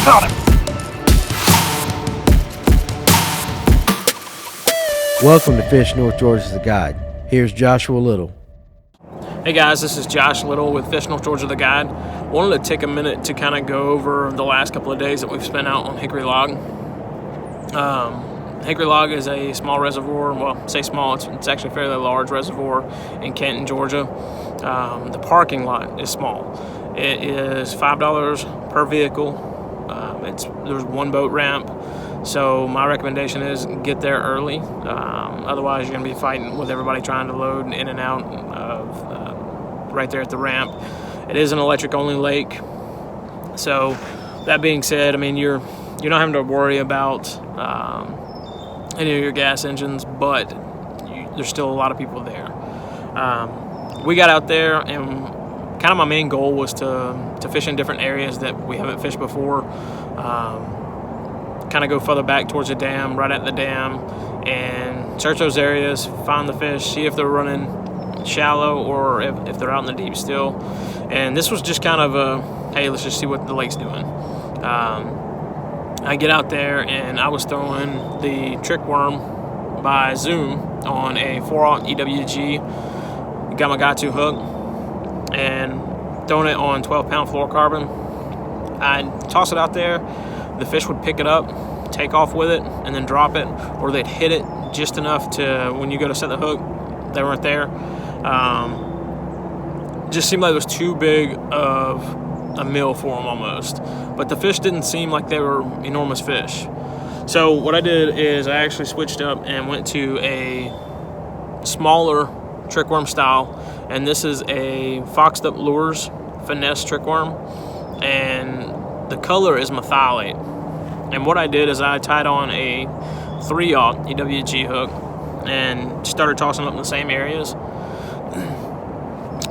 Caught him! Welcome to Fish North Georgia the Guide. Here's Joshua Little. Hey guys, this is Josh Little with Fish North Georgia the Guide. Wanted to take a minute to kind of go over the last couple of days that we've spent out on Hickory Log. Hickory Log is a small reservoir. Well, say small, it's actually a fairly large reservoir in Canton, Georgia. The parking lot is small. It is $5 per vehicle. There's one boat ramp. So my recommendation is get there early. Otherwise, you're going to be fighting with everybody trying to load in and out of right there at the ramp. It is an electric-only lake. So that being said, I mean you're not having to worry about any of your gas engines, but there's still a lot of people there. We got out there, and kind of my main goal was to fish in different areas that we haven't fished before. Kind of go further back towards the dam, right at the dam, and search those areas, find the fish, see if they're running shallow or if they're out in the deep still. And this was just kind of a, hey, let's just see what the lake's doing. I get out there, and I was throwing the trick worm by Zoom on a 4/0 EWG. Got my got-to hook and throwing it on 12-pound fluorocarbon. I'd toss it out there. The fish would pick it up, take off with it, and then drop it, or they'd hit it just enough to, when you go to set the hook, they weren't there. Just seemed like it was too big of a meal for them almost. But the fish didn't seem like they were enormous fish. So what I did is I actually switched up and went to a smaller trick worm style, and this is a Foxed Up Lures finesse trick worm, and the color is methylate. And what I did is I tied on a 3/0 EWG hook and started tossing up in the same areas.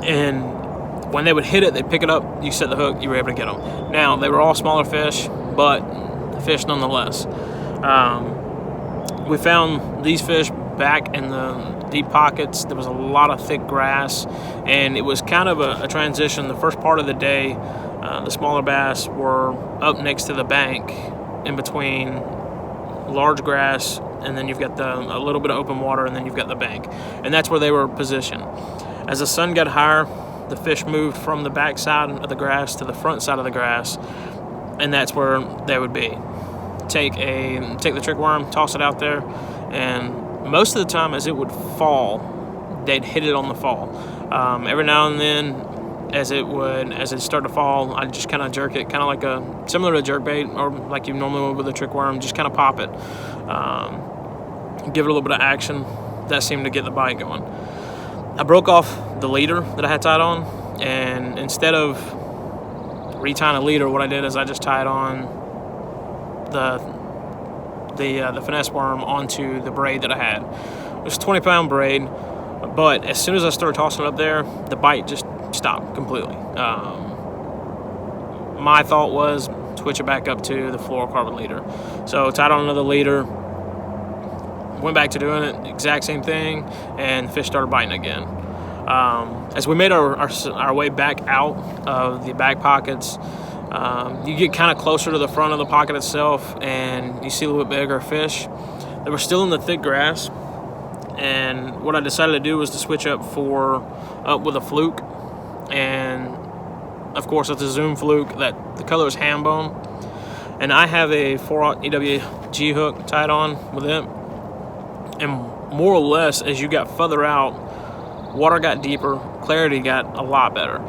And when they would hit it, they'd pick it up, you set the hook, you were able to get them. Now, they were all smaller fish, but fish nonetheless. We found these fish back in the deep pockets. There was a lot of thick grass, and it was kind of a transition. The first part of the day, the smaller bass were up next to the bank in between large grass, and then you've got a little bit of open water, and then you've got the bank. And that's where they were positioned. As the sun got higher, the fish moved from the back side of the grass to the front side of the grass, and that's where they would be. Take the trick worm, toss it out there, and most of the time as it would fall, they'd hit it on the fall. Every now and then, as it started to fall, I'd just kind of jerk it, kind of like similar to jerk bait, or like you normally would with a trick worm, just kind of pop it. Give it a little bit of action. That seemed to get the bite going. I broke off the leader that I had tied on, and instead of retying a leader, what I did is I just tied on the finesse worm onto the braid that I had. It was a 20-pound braid, but as soon as I started tossing it up there, the bite just stopped completely. My thought was switch it back up to the fluorocarbon leader. So tied on another leader, went back to doing it, exact same thing, and the fish started biting again. As we made our way back out of the back pockets, you get kind of closer to the front of the pocket itself, and you see a little bit bigger fish. They were still in the thick grass, and what I decided to do was to switch up with a fluke, and of course it's a Zoom fluke that the color is ham bone, and I have a 4/0 EWG hook tied on with it. And more or less, as you got further out, water got deeper, clarity got a lot better.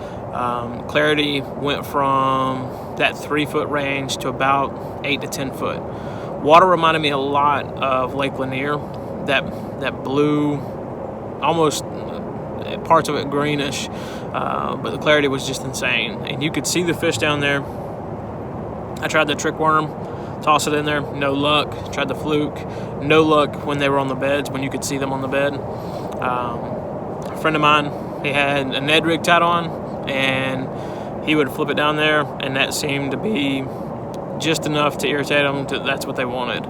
Clarity went from that 3-foot range to about 8 to 10 foot. Water reminded me a lot of Lake Lanier, that blue, almost parts of it greenish, but the clarity was just insane. And you could see the fish down there. I tried the trick worm, toss it in there, no luck. Tried the fluke, no luck when they were on the beds, when you could see them on the bed. A friend of mine, he had a Ned rig tied on, and he would flip it down there, and that seemed to be just enough to irritate them. That's what they wanted.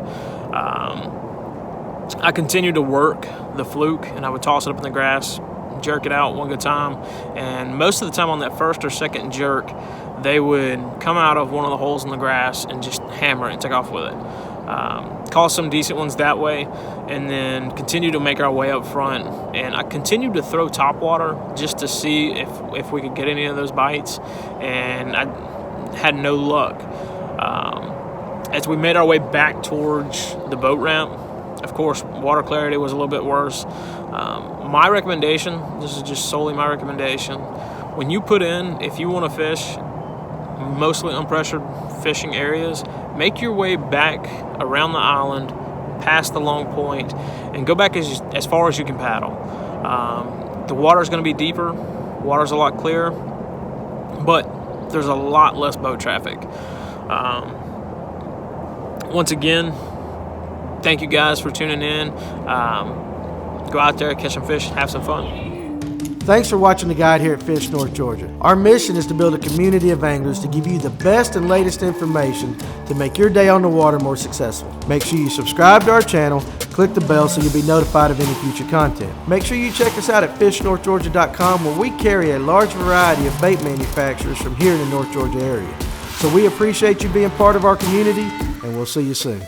I continued to work the fluke, and I would toss it up in the grass, jerk it out one good time, and most of the time on that first or second jerk, they would come out of one of the holes in the grass and just hammer it and take off with it. Caught some decent ones that way, and then continue to make our way up front. And I continued to throw topwater just to see if we could get any of those bites, and I had no luck. As we made our way back towards the boat ramp, of course, water clarity was a little bit worse. My recommendation, this is just solely my recommendation, when you put in, if you want to fish mostly unpressured fishing areas, make your way back around the island, past the long point, and go back as far as you can paddle. The water's going to be deeper, water's a lot clearer, but there's a lot less boat traffic. Once again, thank you guys for tuning in. Go out there, catch some fish, have some fun. Thanks for watching the guide here at Fish North Georgia. Our mission is to build a community of anglers to give you the best and latest information to make your day on the water more successful. Make sure you subscribe to our channel, click the bell so you'll be notified of any future content. Make sure you check us out at fishnorthgeorgia.com, where we carry a large variety of bait manufacturers from here in the North Georgia area. So we appreciate you being part of our community, and we'll see you soon.